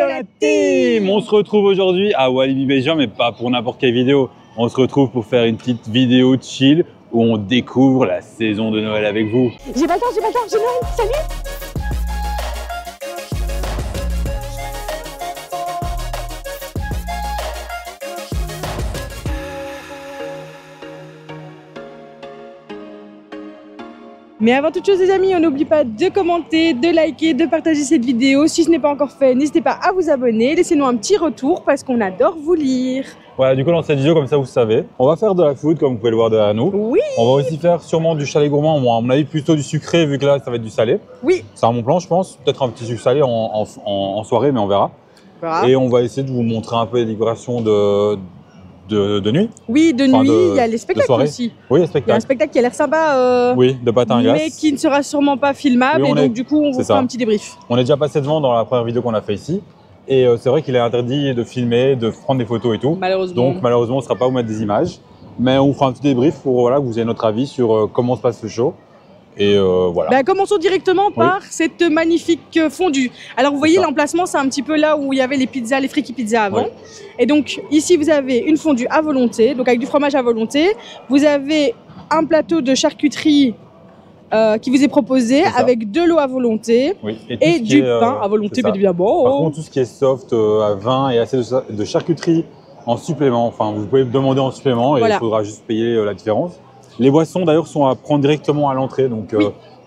Hello la team! On se retrouve aujourd'hui à Walibi Belgium, mais pas pour n'importe quelle vidéo. On se retrouve pour faire une petite vidéo chill où on découvre la saison de Noël avec vous. J'ai pas le temps, j'ai Noël, salut! Mais avant toute chose les amis, on n'oublie pas de commenter, de liker, de partager cette vidéo. Si ce n'est pas encore fait, n'hésitez pas à vous abonner. Laissez-nous un petit retour parce qu'on adore vous lire. Voilà, du coup dans cette vidéo, comme ça vous savez, on va faire de la food comme vous pouvez le voir derrière nous. Oui. On va aussi faire sûrement du chalet gourmand, bon, à mon avis plutôt du sucré vu que là ça va être du salé. Oui. C'est à mon plan je pense, peut-être un petit sucre salé en soirée mais on verra. Voilà. Et on va essayer de vous montrer un peu les décorations de nuit. Oui, de nuit, il y a les spectacles aussi. Oui, les Il y a un spectacles. spectacle qui a l'air sympa. Oui, de patins à glace. Mais qui ne sera sûrement pas filmable. Oui, et donc du coup, on vous fera un petit débrief. On est déjà passé devant dans la première vidéo qu'on a fait ici. Et c'est vrai qu'il est interdit de filmer, de prendre des photos et tout. Malheureusement. Donc malheureusement, on ne sera pas vous mettre des images. Mais on vous fera un petit débrief pour voilà, que vous ayez notre avis sur comment se passe le show. Et voilà. Bah, commençons directement par cette magnifique fondue. Alors vous voyez l'emplacement, c'est un petit peu là où il y avait les pizzas, les friki pizzas avant. Oui. Et donc ici vous avez une fondue à volonté, donc avec du fromage à volonté. Vous avez un plateau de charcuterie qui vous est proposé avec de l'eau à volonté et du pain à volonté, bien évidemment. Par contre, tout ce qui est soft à vin et assez de charcuterie en supplément, enfin vous pouvez demander en supplément et il faudra juste payer la différence. Les boissons d'ailleurs sont à prendre directement à l'entrée, donc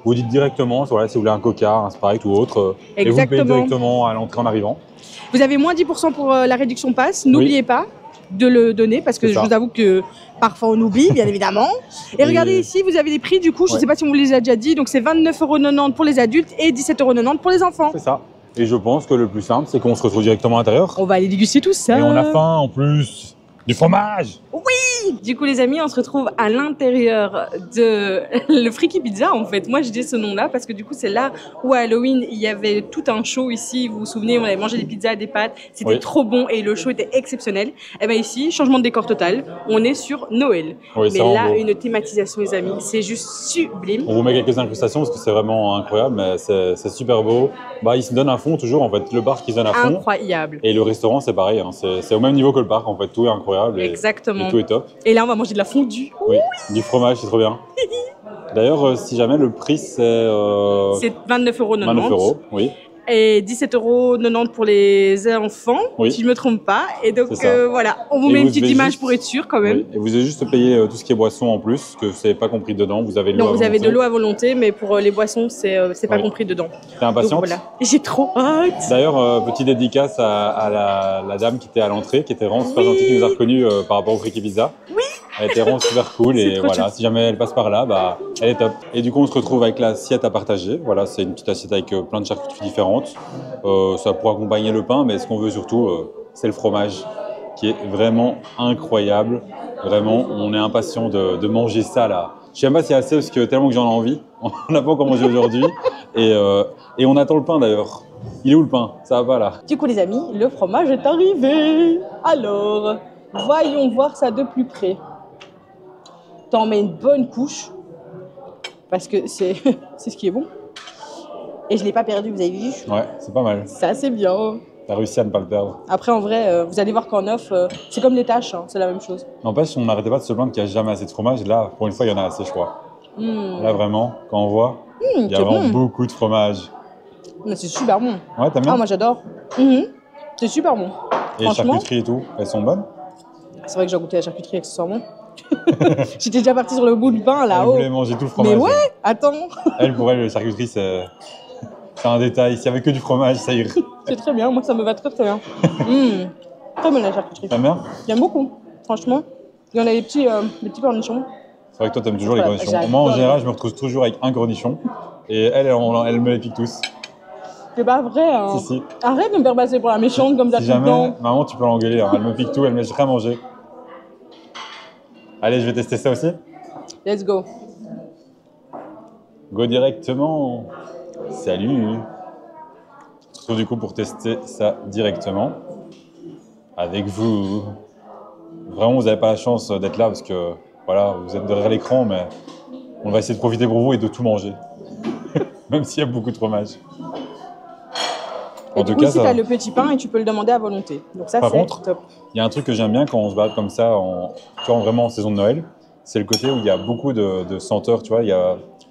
vous dites directement voilà, si vous voulez un coca, un Sprite ou autre, et vous payez directement à l'entrée en arrivant. Vous avez moins 10% pour la réduction passe, n'oubliez pas de le donner parce que je vous avoue que parfois on oublie bien évidemment. Et regardez ici, vous avez les prix du coup, je ne sais pas si on vous les a déjà dit, donc c'est 29,90 € pour les adultes et 17,90 € pour les enfants. C'est ça. Et je pense que le plus simple, c'est qu'on se retrouve directement à l'intérieur. On va aller déguster tout ça. Et on a faim en plus. Du fromage! Oui! Du coup, les amis, on se retrouve à l'intérieur de le Friki Pizza, en fait. Moi, je dis ce nom-là parce que du coup, c'est là où à Halloween, il y avait tout un show ici. Vous vous souvenez, on avait mangé des pizzas et des pâtes. C'était trop bon et le show était exceptionnel. Et bien ici, changement de décor total. On est sur Noël. Oui, mais là, une thématisation, les amis, c'est juste sublime. On vous met quelques incrustations parce que c'est vraiment incroyable, mais c'est super beau. Bah, il se donne à fond toujours, en fait. Le parc, il se donne à fond. Incroyable. Et le restaurant, c'est pareil. Hein. C'est au même niveau que le parc, en fait. Tout est incroyable. Exactement. Et tout est top. Et là, on va manger de la fondue. Oui, du fromage, c'est trop bien. D'ailleurs, si jamais le prix, c'est 29,90 €. 29 €, oui. Et 17,90 € pour les enfants, si je ne me trompe pas. Et donc voilà, on vous met une petite image pour être sûr quand même. Oui. Et vous avez juste payé tout ce qui est boisson en plus, que vous n'avez pas compris dedans. Vous avez de l'eau à volonté. Non, vous avez de l'eau à volonté, mais pour les boissons, c'est pas compris dedans. T'es impatiente? Voilà. J'ai trop hâte. D'ailleurs, petite dédicace à la dame qui était à l'entrée, qui était vraiment super gentille, qui nous a reconnus par rapport au Friki Pizza. Oui. Elle était vraiment super cool et voilà, si jamais elle passe par là, bah, elle est top. Et du coup, on se retrouve avec l'assiette à partager. Voilà, c'est une petite assiette avec plein de charcuteries différentes. Ça pour accompagner le pain, mais ce qu'on veut surtout, c'est le fromage qui est vraiment incroyable. Vraiment, on est impatient de manger ça là. Je sais même pas si c'est assez parce que tellement que j'en ai envie. On n'a pas encore mangé aujourd'hui et on attend le pain d'ailleurs. Il est où le pain? Ça va pas là. Du coup les amis, le fromage est arrivé. Alors, voyons voir ça de plus près. T'en mets une bonne couche parce que c'est ce qui est bon. Et je l'ai pas perdu, vous avez vu? Ouais, c'est pas mal. Ça, c'est bien. T'as réussi à ne pas le perdre. Après, en vrai, vous allez voir qu'en off, c'est comme les tâches, hein, c'est la même chose. N'empêche, on n'arrêtait pas de se plaindre qu'il n'y a jamais assez de fromage. Là, pour une fois, il y en a assez, je crois. Là, vraiment, quand on voit, il y a vraiment beaucoup de fromage. C'est super bon. Ouais, t'aimes bien? Ah, moi, j'adore. C'est super bon. Et les charcuteries et tout, elles sont bonnes? C'est vrai que j'ai goûté la charcuterie accessoirement. J'étais déjà partie sur le bout du pain là-haut. Elle voulait manger tout le fromage. Mais ouais, attends. Pour elle, la charcuterie, c'est un détail. S'il n'y avait que du fromage, ça irait. C'est très bien, moi ça me va très très bien. Très bonne la charcuterie. T'aimes bien? J'aime beaucoup, franchement. Il y en a des petits cornichons. C'est vrai que toi, t'aimes toujours les cornichons. Moi, en général, je me retrouve toujours avec un cornichon. Et elle me les pique tous. C'est pas vrai, hein. Si. Arrête de me faire passer pour la méchante comme ça tout le temps. Maman, tu peux l'engueuler. Hein. Elle me pique tout, elle me laisse rien manger. Allez, je vais tester ça aussi. Let's go. Go directement. Salut. On se retrouve du coup pour tester ça directement avec vous. Vraiment, vous n'avez pas la chance d'être là parce que voilà, vous êtes derrière l'écran, mais on va essayer de profiter pour vous et de tout manger. Même s'il y a beaucoup de fromage. Et du coup, ici, tu as le petit pain et tu peux le demander à volonté. Donc ça, c'est top. Il y a un truc que j'aime bien quand on se balade comme ça, tu vois, vraiment en saison de Noël, c'est le côté où il y a beaucoup de senteurs, tu vois,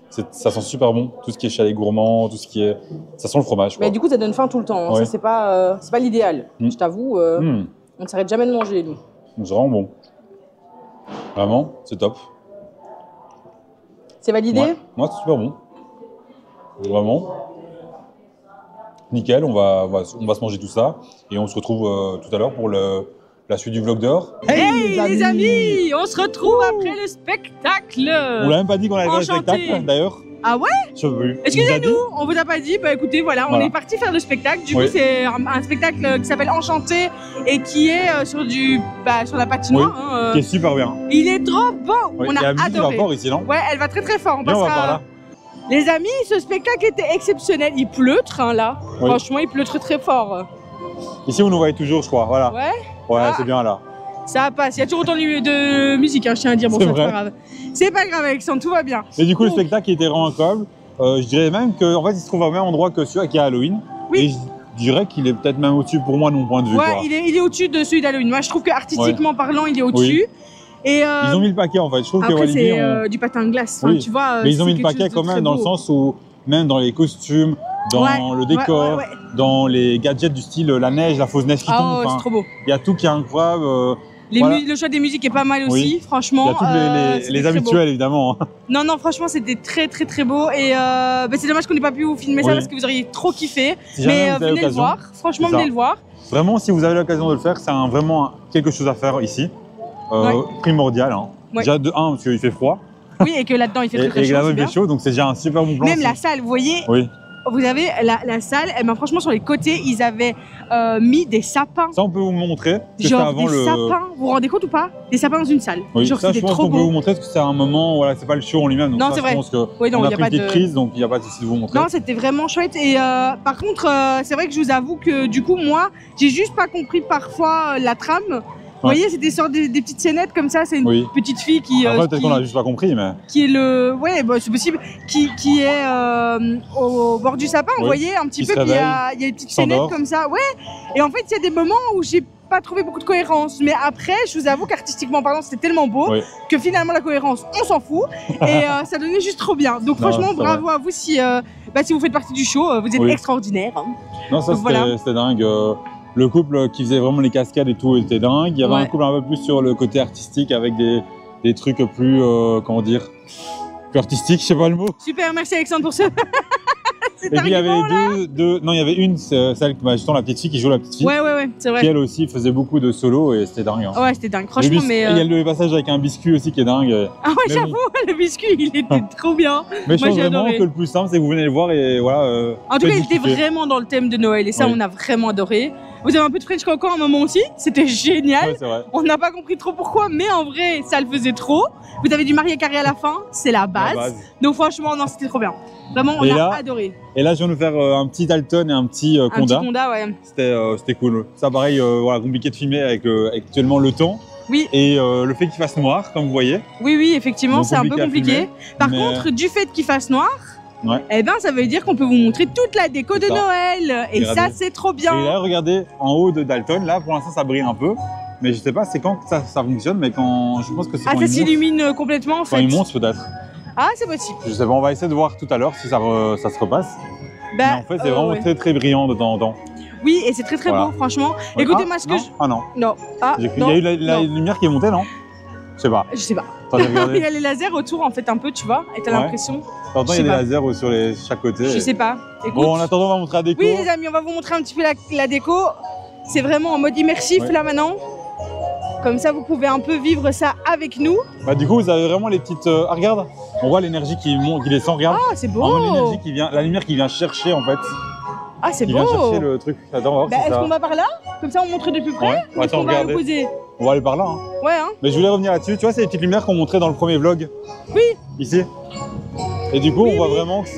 ça sent super bon, tout ce qui est chalet gourmand, tout ce qui est... Ça sent le fromage, quoi. Mais du coup, ça donne faim tout le temps, hein. Ça, c'est pas l'idéal. Je t'avoue, on ne s'arrête jamais de manger, nous. C'est vraiment bon. Vraiment, c'est top. C'est validé? Moi, c'est super bon. Vraiment. Nickel, on va se manger tout ça et on se retrouve tout à l'heure pour la suite du vlog dehors. Hey les amis, on se retrouve après le spectacle. On l'a même pas dit qu'on allait faire le spectacle d'ailleurs. Ah ouais? Excusez-nous, on vous a pas dit. Bah écoutez, voilà, on est parti faire le spectacle. Du coup, c'est un spectacle qui s'appelle Enchanté et qui est sur la patinoire. Qui est super bien. Il est trop beau. On a adoré. Elle va fort ici, non? Ouais, elle va très très fort. On va par là. Les amis, ce spectacle était exceptionnel. Il pleut, là. Franchement, il pleut très très fort. Ici, vous nous voyez toujours, je crois. Voilà. Ouais, c'est bien là. Ça passe. Il y a toujours autant de musique, hein, je tiens à dire. Bon, c'est pas grave. C'est pas grave, Alexandre, tout va bien. Et du coup, le spectacle était vraiment incroyable. Je dirais même qu'en fait, il se trouve au même endroit que celui qui est Halloween. Oui. Et je dirais qu'il est peut-être même au-dessus pour moi, de mon point de vue. Ouais, il est au-dessus de celui d'Halloween. Moi, je trouve qu'artistiquement parlant, il est au-dessus. Et ils ont mis le paquet en fait. Je trouve après, c'est du patin de glace. Enfin, tu vois, mais ils ont mis le paquet quand même dans le sens où, même dans les costumes, dans le décor, dans les gadgets du style la neige, la fausse neige qui tombe. C'est trop beau. Il y a tout qui est incroyable. Le choix des musiques est pas mal aussi, franchement. Il y a tous les habituels évidemment. Non, franchement, c'était très très très beau. Et c'est dommage qu'on n'ait pas pu vous filmer ça parce que vous auriez trop kiffé. Mais venez le voir, franchement, venez le voir. Vraiment, si vous avez l'occasion de le faire, c'est vraiment quelque chose à faire ici. Primordial. Hein. Déjà de 1 parce qu'il fait froid. Oui, et que là-dedans il fait très chaud. Et là-dedans il fait chaud, donc c'est déjà un super bon plan. Même la salle, vous voyez. Vous avez la salle, franchement sur les côtés ils avaient mis des sapins. Ça on peut vous montrer. Genre avant des sapins, vous vous rendez compte ou pas? Des sapins dans une salle. Oui, genre ça je pense qu'on peut vous montrer parce que c'est un moment, voilà, c'est pas le show en lui-même. Non, c'est vrai. Je pense qu'on a pris une petite prise, donc il n'y a pas de souci de vous montrer. Non, c'était vraiment chouette. Et par contre, c'est vrai que je vous avoue que du coup moi, j'ai juste pas compris parfois la trame. Vous voyez, c'est des sortes des petites scénettes comme ça. C'est une petite fille qui. Après, peut-être qu'on a juste pas compris, mais. Qui est le. Ouais, c'est possible. Qui est au bord du sapin, vous voyez, un petit peu. Il y a des petites scénettes comme ça. Ouais. Et en fait, il y a des moments où j'ai pas trouvé beaucoup de cohérence. Mais après, je vous avoue qu'artistiquement parlant, c'était tellement beau que finalement, la cohérence, on s'en fout. Et ça donnait juste trop bien. Donc, franchement, bravo à vous si vous faites partie du show. Vous êtes extraordinaire. Non, ça, c'était dingue. Le couple qui faisait vraiment les cascades et tout était dingue. Il y avait un couple un peu plus sur le côté artistique avec des trucs plus, comment dire, plus artistiques, je sais pas le mot. Super, merci Alexandre pour ça. Et puis il y avait non, il y avait une, celle, justement la petite fille qui joue la petite fille. Ouais, c'est vrai. Qui elle aussi faisait beaucoup de solos et c'était dingue. Hein. Ouais, c'était dingue, franchement. Il y a le passage avec un biscuit aussi qui est dingue. Ah ouais, j'avoue, le biscuit, il était trop bien. Mais je pense vraiment que le plus simple, c'est que vous venez le voir et voilà. En tout cas, il était vraiment dans le thème de Noël et ça, on a vraiment adoré. Vous avez un peu de French Cancan à un moment aussi, c'était génial. Ouais, c'est vrai. On n'a pas compris trop pourquoi, mais en vrai, ça le faisait trop. Vous avez du Mariah Carey à la fin, c'est la base. Donc franchement, non, c'était trop bien. Vraiment, on a adoré. Et là, je viens de nous faire un petit Dalton et un petit Conda. Un petit Conda, ouais. C'était cool. Ça, pareil, voilà, compliqué de filmer avec actuellement le temps. Oui. Et le fait qu'il fasse noir, comme vous voyez. Oui, effectivement, c'est un peu compliqué. Par contre, du fait qu'il fasse noir, ça veut dire qu'on peut vous montrer toute la déco de Noël. Et ça, c'est trop bien. Et là, regardez, en haut de Dalton, là, pour l'instant, ça brille un peu. Mais je sais pas, c'est quand ça fonctionne, mais quand je pense que c'est quand ça s'illumine complètement, en fait. Quand il monte, peut-être. Ah, c'est possible. Je sais pas, on va essayer de voir tout à l'heure si ça se repasse. Mais en fait, c'est vraiment très, très brillant de temps en temps. Oui, et c'est très, très beau, franchement. Écoutez, moi, ce que Ah non. Non. Il y a eu la lumière qui est montée, non? Je sais pas. Je sais pas. Il y a les lasers autour, en fait, un peu, tu vois, et t'as l'impression. T'entends, il y a des lasers sur chaque côté. Je sais pas. Écoute. Bon, en attendant, on va montrer la déco. Oui, les amis, on va vous montrer un petit peu la déco. C'est vraiment en mode immersif, là, maintenant. Comme ça, vous pouvez un peu vivre ça avec nous. Bah, du coup, vous avez vraiment les petites... Ah, regarde, on voit l'énergie qui descend, regarde. Ah, c'est beau. L'énergie qui vient, la lumière qui vient chercher, en fait. Ah, c'est beau. Qui vient chercher le truc. Attends, on va voir Est-ce qu'on va par là? Comme ça, on montre de plus près. Ou est-ce qu'on va opposer? On va aller par là. Hein. Ouais, hein. Mais je voulais revenir là-dessus. Tu vois, c'est les petites lumières qu'on montrait dans le premier vlog. Oui. Ici. Et du coup, on voit vraiment que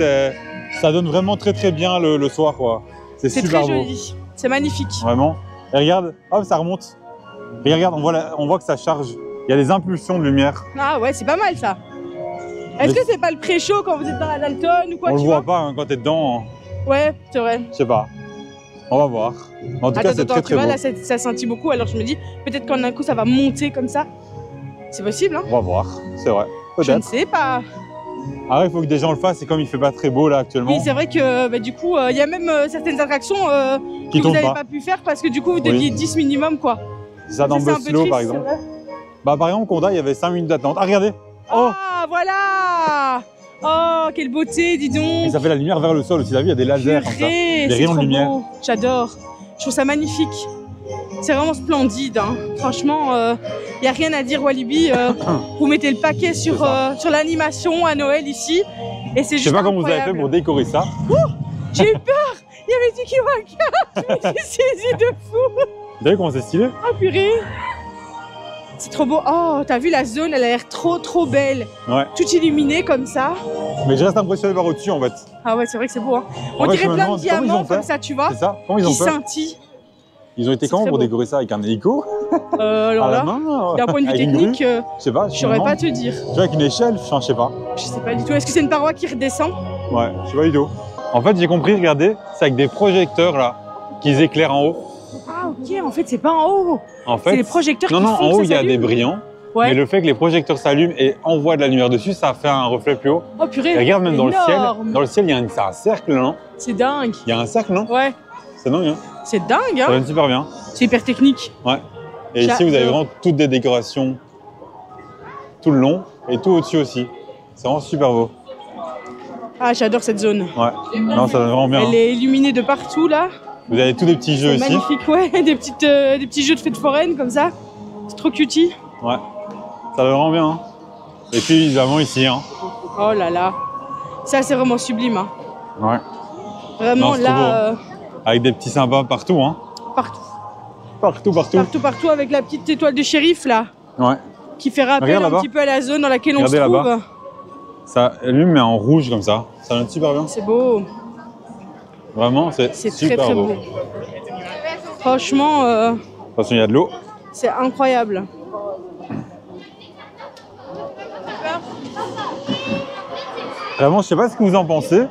ça donne vraiment très très bien le soir, quoi. C'est super beau. C'est très joli. C'est magnifique. Vraiment. Et regarde, hop, ça remonte. Et regarde, on voit que ça charge. Il y a des impulsions de lumière. Ah ouais, c'est pas mal ça. Est-ce que c'est pas le pré-show quand vous êtes dans la Dalton ou quoi? On le voit pas hein, quand t'es dedans. Ouais, c'est vrai. Je sais pas. On va voir. En tout cas, c'est très très beau. Là, ça sentit beaucoup, alors je me dis, peut-être qu'en un coup, ça va monter comme ça. C'est possible, hein? On va voir, c'est vrai. Je ne sais pas. Ah, il faut que des gens le fassent, et comme il fait pas très beau là actuellement. Oui, c'est vrai que bah, du coup, il y a même certaines attractions que vous n'avez pas pu faire parce que du coup, vous deviez 10 minimum, quoi. C'est ça, dans Buslo, par exemple. Bah, par exemple, Conda, il y avait 5 minutes d'attente. Ah, regardez! Oh! Ah, voilà! Oh, quelle beauté, dis donc! Et ça fait la lumière vers le sol aussi, t'as vu, il y a des lasers comme ça. Des rayons de lumière. J'adore. Je trouve ça magnifique. C'est vraiment splendide, hein. Franchement, il n'y a rien à dire, Walibi. Vous mettez le paquet sur l'animation à Noël ici. Et c'est juste. Je sais pas comment vous avez fait pour décorer ça. J'ai eu peur! Il y avait du Kiwaka! Je me suis saisie de fou! Vous avez vu comment c'est stylé? Ah, purée! C'est trop beau. Oh, t'as vu la zone, elle a l'air trop belle. Ouais. Tout illuminé comme ça. Mais je reste impressionné par au-dessus en fait. Ah ouais, c'est vrai que c'est beau. Hein. On dirait plein de diamants comme ça, tu vois. C'est ça? Comment ils ont fait? Scintillent. Ils ont été comment pour décorer ça avec un hélico? Alors là, d'un point de vue technique, je sais pas. Je saurais pas te dire. Tu vois, avec une échelle, je sais pas. Je sais pas du tout. Est-ce que c'est une paroi qui redescend? Ouais, je sais pas du tout. En fait, j'ai compris, regardez, c'est avec des projecteurs là, qu'ils éclairent en haut. Ah ok, en fait, c'est pas en haut. En fait, c'est les projecteurs qui font en haut, il y a des brillants. Ouais. Mais le fait que les projecteurs s'allument et envoient de la lumière dessus, ça fait un reflet plus haut. Oh purée! Et regarde même dans le ciel. Dans le ciel, il y a un cercle, non? C'est dingue. Il y a un cercle, non? Ouais. C'est dingue, hein? C'est dingue, hein? Ça donne super bien. C'est hyper technique. Ouais. Et ici, vous avez vraiment toutes des décorations tout le long et tout au-dessus aussi. C'est vraiment super beau. Ah, j'adore cette zone. Ouais. Non, ça donne vraiment bien. Elle est illuminée de partout, là. Vous avez tous des petits jeux ici. C'est magnifique, ouais. Des petits jeux de fêtes foraines, comme ça. C'est trop cutie. Ouais. Ça donne vraiment bien. Hein. Et puis, évidemment, ici. Hein. Oh là là. Ça, c'est vraiment sublime. Hein. Ouais. Vraiment, non, là... Avec des petits sympas partout, hein. Partout. Partout, avec la petite étoile de shérif, là. Ouais. Qui fait rappel un petit peu à la zone dans laquelle on se trouve. Là-bas. Ça allume, mais en rouge, comme ça. Ça donne super bien. C'est beau. Vraiment, c'est super très beau. Franchement... De toute façon, il y a de l'eau. C'est incroyable. Vraiment, je sais pas ce que vous en pensez,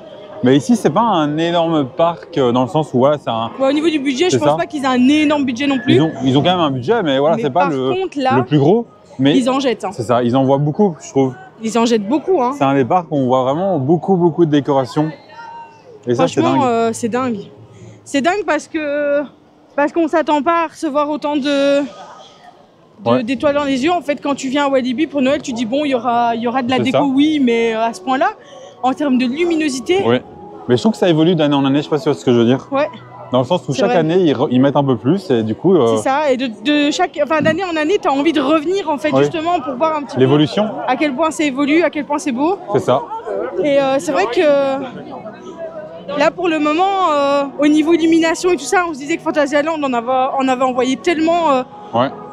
mais ici, c'est pas un énorme parc dans le sens où voilà, c'est un... Ouais, au niveau du budget, je pense pas qu'ils aient un énorme budget non plus. Ils ont quand même un budget, mais voilà, c'est pas le plus gros. Mais ils en jettent. Hein. C'est ça, ils en voient beaucoup, je trouve. Ils en jettent beaucoup. Hein. C'est un des parcs où on voit vraiment beaucoup de décorations. Et ça, c'est dingue. Franchement, c'est dingue. C'est dingue parce qu'on s'attend pas à recevoir autant d'étoiles dans les yeux. En fait, quand tu viens à Walibi pour Noël, tu dis bon, il y aura de la déco, oui, mais à ce point-là, en termes de luminosité. Oui, mais je trouve que ça évolue d'année en année, je sais pas si tu vois ce que je veux dire. Ouais. Dans le sens où chaque année, ils mettent un peu plus et du coup... C'est ça, et d'année en année, tu as envie de revenir en fait, justement, pour voir un petit peu l'évolution. À quel point ça évolue, à quel point c'est beau. C'est ça. Et c'est vrai que là, pour le moment, au niveau illumination et tout ça, on se disait que Fantasyland, on avait envoyé tellement...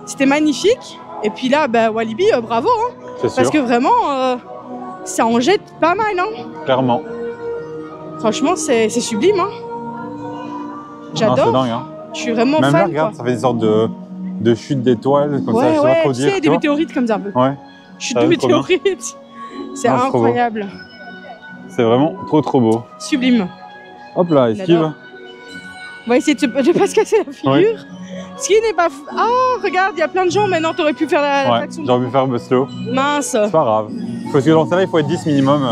C'était magnifique. Et puis là, Walibi, bravo. Hein, parce que vraiment, ça en jette pas mal. Hein. Clairement. Franchement, c'est sublime. Hein. J'adore. C'est dingue. Hein. Je suis vraiment fan. Même là, regarde, ça fait des sortes de chutes d'étoiles. Comme ça, je sais pas trop dire. Des météorites comme ça un peu. Ouais. Chute de météorites. C'est incroyable. C'est vraiment trop beau. Sublime. Hop là, esquive. On va essayer de pas se casser la figure. Ouais. Ce qui n'est pas... Oh, regarde, il y a plein de gens maintenant, t'aurais pu faire l'attraction. J'aurais pu faire Buslo. Mince. C'est pas grave. Parce que dans celle-là, il faut être 10 minimum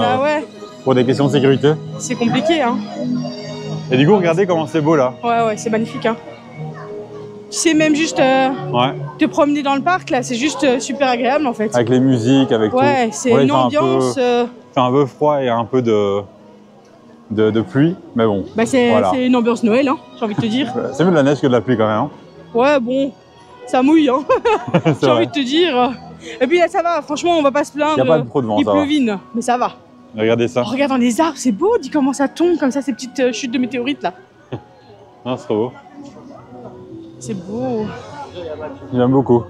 pour des questions de sécurité. C'est compliqué, hein. Et du coup, regardez comment c'est beau là. Ouais, c'est magnifique, hein. Tu sais, même juste te promener dans le parc, là, c'est juste super agréable, en fait. Avec les musiques, avec tout. Ouais, c'est une ambiance... C'est un peu froid et un peu de pluie, mais bon. C'est une ambiance Noël, hein, j'ai envie de te dire. C'est mieux de la neige que de la pluie quand même. Hein. Ouais, bon, ça mouille, hein. J'ai envie de te dire. Et puis là, ça va, franchement, on va pas se plaindre. Il n'y a pas trop de vent, il pleuvine, mais ça va. Regardez ça. Oh, regarde dans les arbres, c'est beau, dis comment ça tombe, comme ça, ces petites chutes de météorites, là. Non, c'est trop beau. C'est beau. J'aime beaucoup.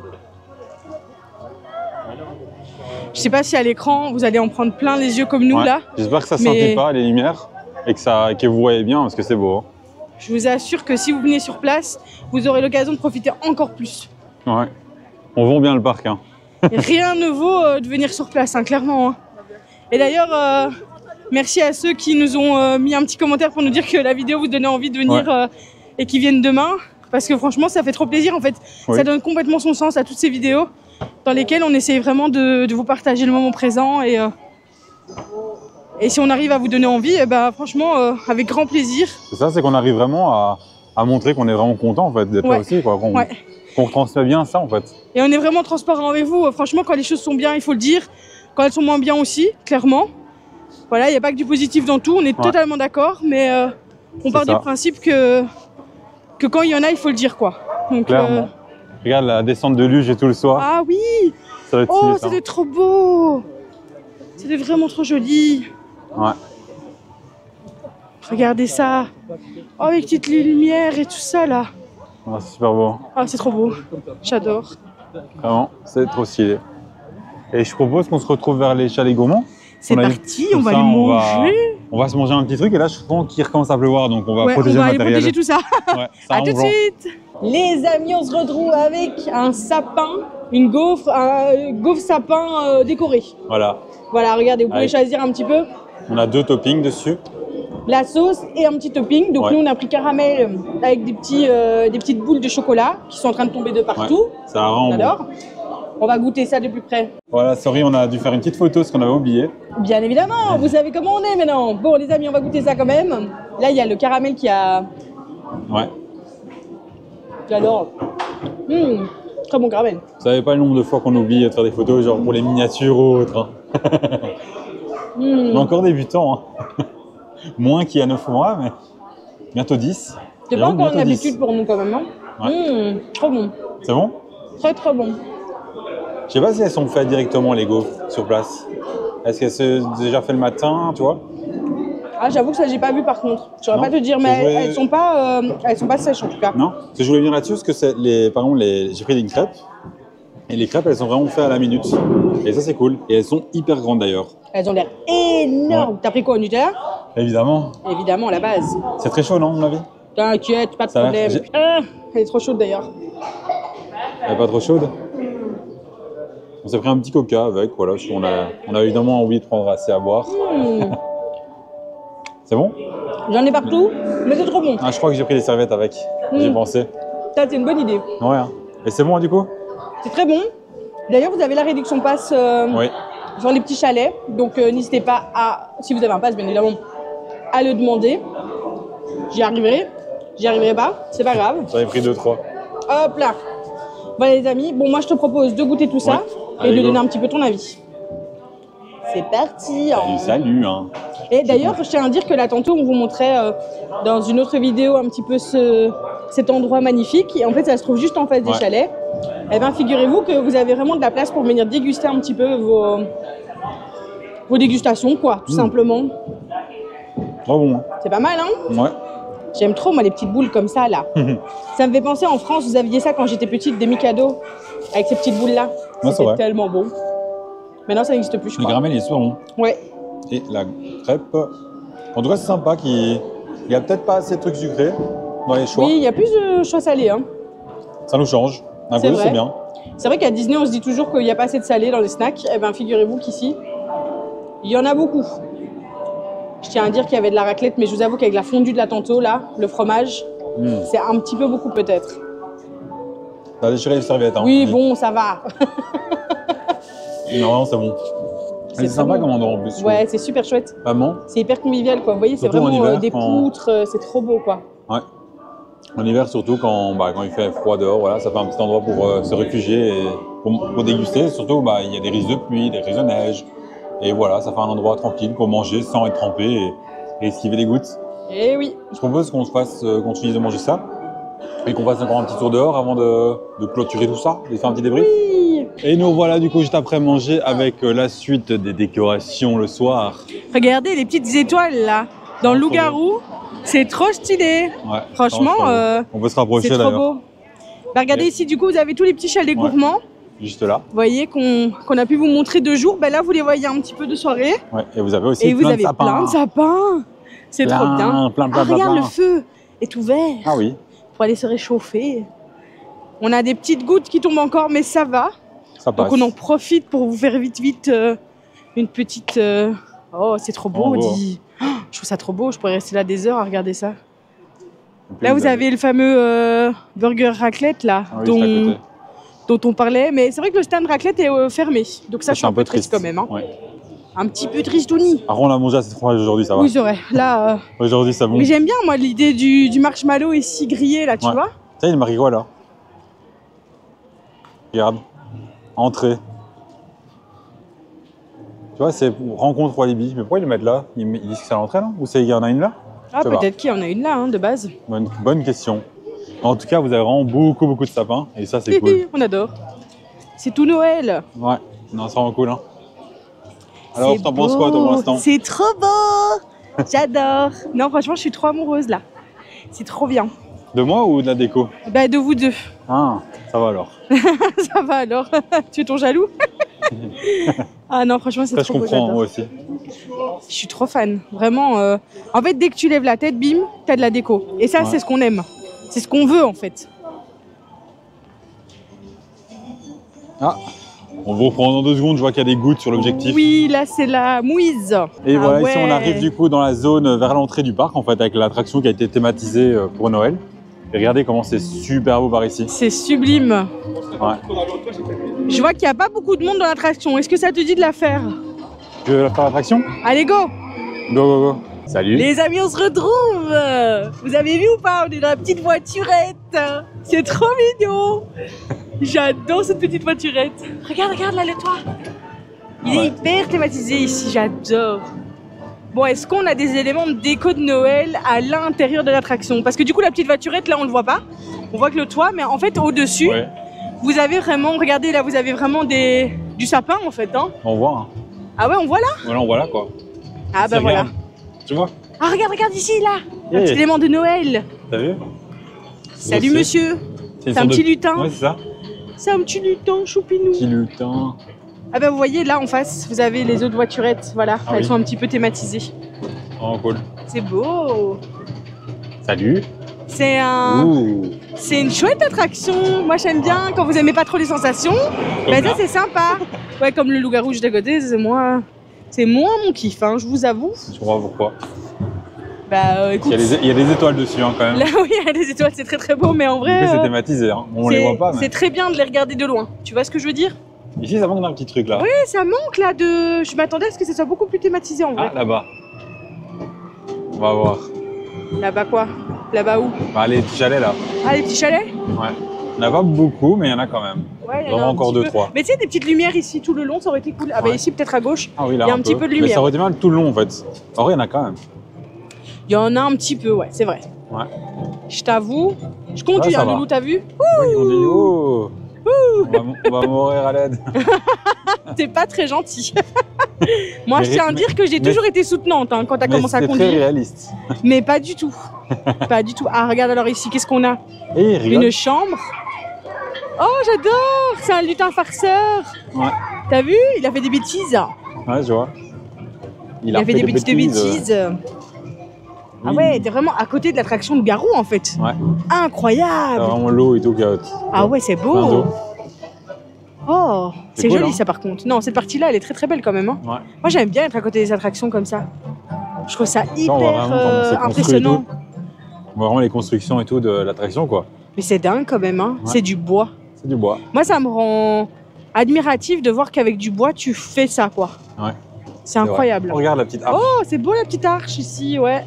Je sais pas si à l'écran, vous allez en prendre plein les yeux comme nous, là. J'espère que ça ne scintille pas, les lumières, et que vous voyez bien, parce que c'est beau. Hein. Je vous assure que si vous venez sur place, vous aurez l'occasion de profiter encore plus. Ouais. On vend bien le parc. Hein. Rien ne vaut de venir sur place, hein, clairement. Hein. Et d'ailleurs, merci à ceux qui nous ont mis un petit commentaire pour nous dire que la vidéo vous donnait envie de venir et qui viennent demain. Parce que franchement, ça fait trop plaisir. En fait, ça donne complètement son sens à toutes ces vidéos dans lesquelles on essaie vraiment de vous partager le moment présent. Et si on arrive à vous donner envie, franchement, avec grand plaisir. C'est ça, c'est qu'on arrive vraiment à montrer qu'on est vraiment content en fait, d'être là aussi. Qu'on retransmet bien ça en fait. Et on est vraiment transparent avec vous. Franchement, quand les choses sont bien, il faut le dire. Quand elles sont moins bien aussi, clairement. Voilà, il n'y a pas que du positif dans tout. On est totalement d'accord. Mais on part du principe que quand il y en a, il faut le dire, quoi. Donc, clairement. Regarde la descente de luge et tout le soir. Ah oui. Ça va être stylé, c'était trop beau. C'était vraiment trop joli. Ouais. Regardez ça. Oh, avec petites lumières et tout ça, là. Ah, c'est super beau. Ah, c'est trop beau. J'adore. Vraiment, c'est trop stylé. Et je propose qu'on se retrouve vers les chalets gourmands. C'est parti, on va les manger. On va se manger un petit truc et là, je sens qu'il recommence à pleuvoir, donc on va protéger le matériel. On va aller protéger tout ça. À tout de suite. Les amis, on se retrouve avec un sapin, un gaufre sapin décoré. Voilà. Voilà, regardez, vous pouvez choisir un petit peu. On a 2 toppings dessus. La sauce et un petit topping. Donc nous, on a pris caramel avec des petites boules de chocolat qui sont en train de tomber de partout. Ça rend bon. On va goûter ça de plus près. Voilà, sorry, on a dû faire une petite photo parce qu'on avait oublié. Bien évidemment, vous savez comment on est maintenant. Bon, les amis, on va goûter ça quand même. Là, il y a le caramel qui a... Ouais. J'adore. Très bon caramel. Vous savez pas le nombre de fois qu'on oublie de faire des photos, genre pour les miniatures ou autres. On est encore débutant. Hein. Moins qu'il y a 9 mois, mais bientôt 10. C'est pas encore une habitude pour nous quand même. Hein. Trop bon. C'est bon? Très très bon. Je sais pas si elles sont faites directement les gaufres sur place. Est-ce qu'elles sont déjà faites le matin, tu vois? Ah, j'avoue que ça j'ai pas vu par contre. Je saurais pas te dire, mais elles sont pas sèches en tout cas. Non. Ce que je voulais venir là-dessus, parce que par exemple, j'ai pris une crêpe et les crêpes elles sont vraiment faites à la minute. Et ça c'est cool. Et elles sont hyper grandes d'ailleurs. Elles ont l'air énormes. T'as pris quoi, au Nutella? Évidemment. Évidemment, à la base. C'est très chaud, non, mon avis? T'inquiète, pas de problème. Elle est trop chaude d'ailleurs. Elle est pas trop chaude? On s'est pris un petit coca avec, voilà, parce qu'on a évidemment envie de prendre assez à boire. C'est bon? J'en ai partout, mais c'est trop bon. Ah, je crois que j'ai pris des serviettes avec, j'ai pensé. Ça, c'est une bonne idée. Ouais, hein. Et c'est bon du coup? C'est très bon. D'ailleurs, vous avez la réduction pass sur les petits chalets, donc n'hésitez pas à, si vous avez un pass bien évidemment, à le demander. J'y arriverai pas, c'est pas grave. J'en ai pris 2-3. Hop là. Voilà les amis, bon moi je te propose de goûter tout ça et de donner un petit peu ton avis. C'est parti. Salut hein. Et d'ailleurs, je tiens à dire que là tantôt on vous montrait dans une autre vidéo un petit peu cet endroit magnifique et en fait ça se trouve juste en face des chalets. Et bien figurez-vous que vous avez vraiment de la place pour venir déguster un petit peu vos dégustations quoi, tout simplement. Trop bon. Hein. C'est pas mal hein? Ouais. J'aime trop moi les petites boules comme ça là. Ça me fait penser en France, vous aviez ça quand j'étais petite, des Mikado avec ces petites boules là. C'était tellement bon. Maintenant ça n'existe plus je crois. Le caramel il est super bon. Ouais. Et la crêpe, en tout cas c'est sympa il y a peut-être pas assez de trucs sucrés dans les choix. Oui, il y a plus de choix salés hein. Ça nous change. Un peu c'est bien. C'est vrai qu'à Disney on se dit toujours qu'il n'y a pas assez de salé dans les snacks. Eh bien figurez-vous qu'ici, il y en a beaucoup. Je tiens à dire qu'il y avait de la raclette, mais je vous avoue qu'avec la fondue de la tantôt, là, le fromage, c'est un petit peu beaucoup peut-être. T'as déchiré les serviettes, hein? Oui, bon, ça va. Non, c'est bon. C'est sympa comme endroit en plus. Ouais, c'est super chouette. Vraiment. C'est hyper convivial, quoi. Vous voyez, c'est vraiment des poutres, c'est trop beau, quoi. Ouais. En hiver, surtout quand il fait froid dehors, voilà, ça fait un petit endroit pour se réfugier et pour déguster. Surtout, il y a des risques de pluie, des risques de neige. Et voilà, ça fait un endroit tranquille pour manger sans être trempé et esquiver les gouttes. Eh oui. Je propose qu'on finisse de manger ça et qu'on fasse encore un petit tour dehors avant de clôturer tout ça, de faire un petit débrief. Oui. Et nous voilà du coup juste après manger avec la suite des décorations le soir. Regardez les petites étoiles là, dans le loup-garou. C'est trop stylé. Ouais, franchement, on peut se rapprocher d'ailleurs. C'est trop beau. Regardez ici, du coup, vous avez tous les petits chalets gourmands. Juste là. Vous voyez qu'on a pu vous montrer 2 jours. Là, vous les voyez un petit peu de soirée. Ouais, et vous avez aussi plein de sapins. Plein de sapins. C'est trop bien. Regarde, le feu est ouvert. Ah oui. Pour aller se réchauffer. On a des petites gouttes qui tombent encore, mais ça va. Ça passe. Donc on en profite pour vous faire vite une petite... Oh, c'est trop beau, dit. Oh, je trouve ça trop beau. Je pourrais rester là des heures à regarder ça. Là, vous avez le fameux burger raclette, là, Ah oui, dont on parlait. Mais c'est vrai que le stand raclette est fermé. Donc ça, je suis un peu triste quand même. Hein. Ouais. Un petit peu tristouni. Par contre, on a mangé assez de fromage aujourd'hui, ça va. Oui, c'est vrai. Là, Aujourd'hui, ça bon. Mais j'aime bien, moi, l'idée du marshmallow ici grillé, là, tu vois. Tiens, il marque quoi, là? Regarde. Entrée. Tu vois, c'est rencontre Walibi. Mais pourquoi ils le mettent là? Ils disent que c'est à l'entrée, non? Ou il y en a une là? Ah, peut-être qu'il y en a une là, hein, de base. Bonne question. En tout cas, vous avez vraiment beaucoup de sapins. Et ça, c'est cool. On adore. C'est tout Noël. Ouais. Non, c'est vraiment cool, hein. Alors, t'en penses quoi, toi, pour l'instant? C'est trop beau. J'adore. Non, franchement, je suis trop amoureuse, là. C'est trop bien. De moi ou de la déco? Bah, de vous deux. Ah, ça va alors. Ça va alors. Tu es ton jaloux? Ah non, franchement, c'est trop beau. Je comprends, moi aussi. Je suis trop fan. Vraiment. En fait, dès que tu lèves la tête, bim, t'as de la déco. Et ça, c'est ce qu'on aime. C'est ce qu'on veut, en fait. Ah, on vous reprend dans 2 secondes. Je vois qu'il y a des gouttes sur l'objectif. Oui, là, c'est la mouise. Et voilà, ici, on arrive du coup dans la zone vers l'entrée du parc, en fait, avec l'attraction qui a été thématisée pour Noël. Et regardez comment c'est super beau par ici. C'est sublime. Ouais. Je vois qu'il n'y a pas beaucoup de monde dans l'attraction. Est-ce que ça te dit de la faire? Tu veux faire l'attraction? Allez, go! Go. Salut. Les amis, on se retrouve. Vous avez vu ou pas? On est dans la petite voiturette. C'est trop mignon. J'adore cette petite voiturette. Regarde là, le toit. Il est hyper thématisé ici, j'adore. Bon, est-ce qu'on a des éléments de déco de Noël à l'intérieur de l'attraction? Parce que du coup, la petite voiturette, là, on le voit pas. On voit que le toit, mais en fait, au-dessus, vous avez vraiment, regardez, là, vous avez vraiment du sapin, en fait. Hein. On voit. Hein. Ah ouais, on voit là? Voilà, on voit là, quoi. Ah bah voilà. Tu vois? Ah, regarde ici, là. Un petit élément de Noël. T'as vu? Salut, monsieur. C'est un petit lutin. Ouais, c'est ça. C'est un petit lutin, choupinou. Petit lutin. Ah bah vous voyez, là, en face, vous avez les autres voiturettes. Voilà, elles sont un petit peu thématisées. Oh, cool. C'est beau. Salut. C'est une chouette attraction. Moi, j'aime bien quand vous aimez pas trop les sensations. Ben ça, c'est sympa. Ouais, comme le loup-garou juste à côté, c'est moins mon kiff, hein, je vous avoue. Je comprends pourquoi. Bah écoute. Il y a des étoiles dessus, hein, quand même. Là, oui, il y a des étoiles, c'est très beau, mais en vrai. C'est thématisé, hein. On les voit pas. Mais... C'est très bien de les regarder de loin. Tu vois ce que je veux dire? Ici, ça manque d'un petit truc là. Oui, ça manque là de. Je m'attendais à ce que ça soit beaucoup plus thématisé en vrai. Ah, là-bas. On va voir. Là-bas quoi? Là-bas où? Bah, les petits chalets là. Ah, les petits chalets? Ouais. Il n'y en a pas beaucoup, mais il y en a quand même. Ouais, vraiment encore 2-3. Mais tu sais, des petites lumières ici tout le long, ça aurait été cool. Ah, bah ici, peut-être à gauche. Ah oui, là, il y a un petit peu de lumière. Mais ça aurait été mal tout le long en fait. En vrai, il y en a quand même. Il y en a un petit peu, ouais, c'est vrai. Ouais. Je t'avoue. Je conduis, hein, Loulou, t'as vu? Oui, on dit oh. On va mourir à l'aide. T'es pas très gentil. Moi, je tiens à dire que j'ai toujours été soutenante hein, quand t'as commencé à conduire. C'est très réaliste. Mais pas du tout. Pas du tout. Ah, regarde alors ici, qu'est-ce qu'on a? Une chambre. Oh, j'adore! C'est un lutin farceur. Ouais. T'as vu? Il a fait des bêtises. Ouais, je vois. Il a fait des petites bêtises. Ah ouais, t'es vraiment à côté de l'attraction de Garou en fait. Ouais. Incroyable. C'est vraiment l'eau et tout. Ah ouais, c'est beau. Oh, c'est joli ça par contre. Non, cette partie-là, elle est très très belle quand même. Hein. Ouais. Moi, j'aime bien être à côté des attractions comme ça. Je trouve ça hyper impressionnant. On voit vraiment les constructions et tout de l'attraction quoi. Mais c'est dingue quand même. Hein. Ouais. C'est du bois. C'est du bois. Moi, ça me rend admiratif de voir qu'avec du bois, tu fais ça quoi. Ouais. C'est incroyable. Oh, regarde la petite arche. Oh, c'est beau la petite arche ici, ouais.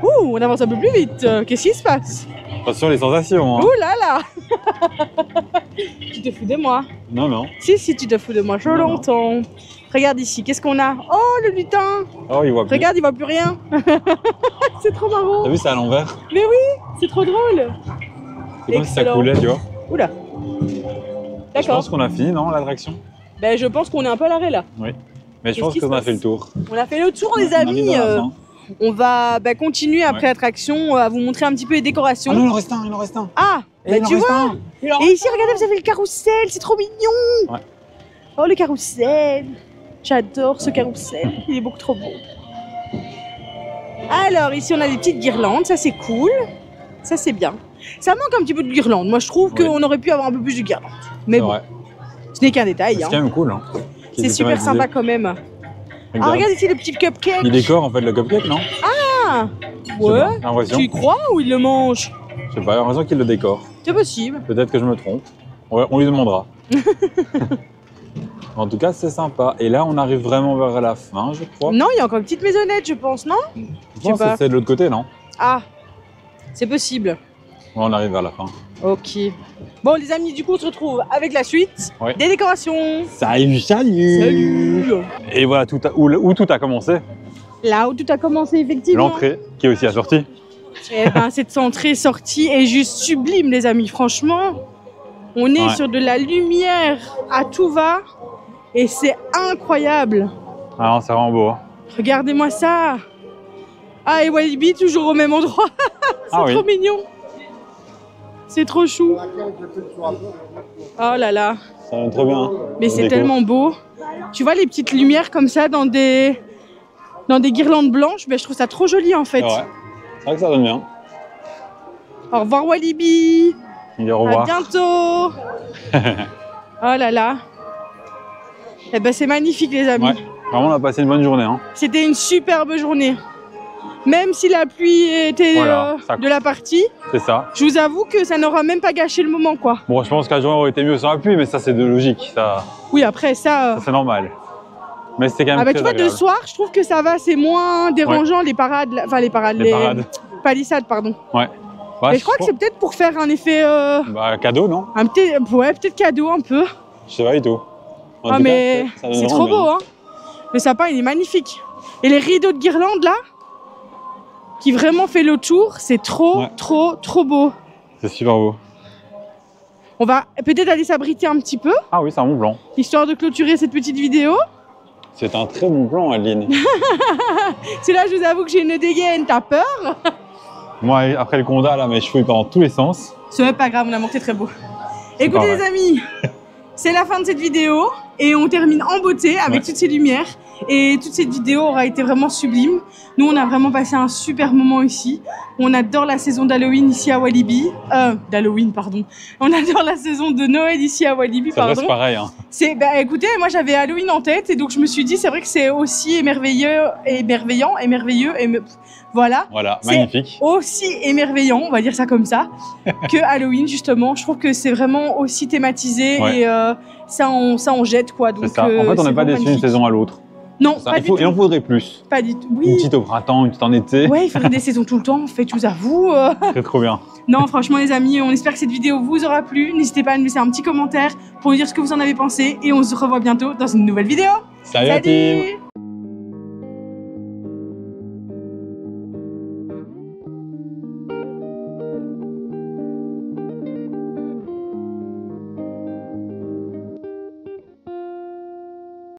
Ouh, on avance un peu plus vite. Qu'est-ce qui se passe? Attention les sensations. Hein. Ouh là là. Tu te fous de moi? Non. Si, tu te fous de moi, je l'entends. Regarde ici, qu'est-ce qu'on a? Oh, le lutin. Oh, il voit plus. Regarde, il voit plus rien. C'est trop marrant. T'as vu, c'est à l'envers? Mais oui, c'est trop drôle. C'est comme si ça coulait, tu vois. Oula. D'accord. Je pense qu'on a fini, non, l'attraction? Ben, je pense qu'on est un peu à l'arrêt là. Oui. Mais je pense qu'on a fait le tour. On a fait le tour, les amis. On va continuer après l'attraction à vous montrer un petit peu les décorations. Ah non, il en reste un. Ah, tu vois. Et ici, regardez, vous avez le carrousel, c'est trop mignon. Ouais. Oh, le carrousel. J'adore ce carrousel, il est beaucoup trop beau. Alors, ici, on a des petites guirlandes, ça c'est cool. Ça c'est bien. Ça manque un petit peu de guirlandes. Moi, je trouve qu'on aurait pu avoir un peu plus de guirlandes. Mais bon, ce n'est qu'un détail. C'est quand même cool. Hein, c'est super sympa quand même. Ah, regarde ici le petit cupcake. Il décore en fait le cupcake, non? Ah, Ah Je sais ouais. pas, j'ai l'impression. Tu y crois ou il le mange? Je sais pas, j'ai l'impression qu'il le décore. C'est possible. Peut-être que je me trompe. On lui demandera. En tout cas, c'est sympa. Et là, on arrive vraiment vers la fin, je crois. Non, il y a encore une petite maisonnette, je pense, non? Je pense que c'est de l'autre côté, non? Ah, c'est possible. Ouais, on arrive vers la fin. Ok. Bon, les amis, du coup, on se retrouve avec la suite Ouais. des décorations. Salut, salut! Salut! Et voilà où tout a commencé. Là où tout a commencé, effectivement. L'entrée, qui est aussi assortie. Eh ben, cette entrée-sortie est juste sublime, les amis. Franchement, on est Ouais. sur de la lumière à tout va. Et c'est incroyable. Ah non, c'est vraiment beau. Hein. Regardez-moi ça. Ah, et Walibi, toujours au même endroit. C'est Ah oui. trop mignon. C'est trop chou. Oh là là. Ça va trop bien. Hein. Mais c'est tellement beau. Tu vois les petites lumières comme ça dans des guirlandes blanches, ben, je trouve ça trop joli en fait. Ouais. C'est vrai que ça donne bien. Au revoir Walibi. Et au À revoir. bientôt. Oh là là. Eh ben c'est magnifique les amis. Ouais. Vraiment, on a passé une bonne journée. Hein. C'était une superbe journée. Même si la pluie était Voilà, ça- de la partie, C'est ça. je vous avoue que ça n'aura même pas gâché le moment quoi. Bon, je pense que la journée aurait été mieux sans la pluie, mais ça, c'est de logique. Ça, Oui après ça... c'est normal. Mais c'était quand même Ah bah très tu vois de agréable. soir je trouve que ça va, c'est moins dérangeant les parades, enfin les parades, Les parades. palissades pardon. Ouais. Ouais, Mais je crois que c'est peut-être pour faire un effet, Bah, cadeau, non? un petit, ouais peut-être cadeau un peu. Je sais pas du tout. En Ah tout cas, mais ça donne c'est vraiment trop beau bien. hein. Le sapin il est magnifique. Et les rideaux de guirlande là, qui vraiment fait le tour, c'est trop Ouais. trop beau. C'est super beau. On va peut-être aller s'abriter un petit peu, Ah oui, c'est un bon plan. histoire de clôturer cette petite vidéo. C'est un très bon plan, Adeline. C'est là je vous avoue que j'ai une dégaine, t'as peur? Moi, après le condat, là, mes cheveux ils partent dans tous les sens. C'est pas grave, on a monté très beau. C'est Écoutez pas les amis, c'est la fin de cette vidéo et on termine en beauté avec Ouais. toutes ces lumières. Et toute cette vidéo aura été vraiment sublime. Nous, on a vraiment passé un super moment ici. On adore la saison d'Halloween ici à Walibi. D'Halloween, pardon. On adore la saison de Noël ici à Walibi, Ça reste pardon. pareil. Hein. Bah, écoutez, moi j'avais Halloween en tête et donc je me suis dit, c'est vrai que c'est aussi émerveilleux, voilà. Voilà, C'est magnifique. Aussi émerveillant, on va dire ça comme ça, que Halloween justement. Je trouve que c'est vraiment aussi thématisé Ouais. et ça on jette quoi. Donc, C'est ça. En fait, on n'est c'est pas vraiment déçu d'une magnifique. saison à l'autre. Non, Ça, pas il du tout. en faudrait plus. Pas du tout. Une Oui. petite au printemps, une petite en été. Ouais, il faudrait des saisons tout le temps, en fait, je vous avoue. C'est trop bien. Non, franchement, les amis, on espère que cette vidéo vous aura plu. N'hésitez pas à nous laisser un petit commentaire pour nous dire ce que vous en avez pensé. Et on se revoit bientôt dans une nouvelle vidéo. Salut la team.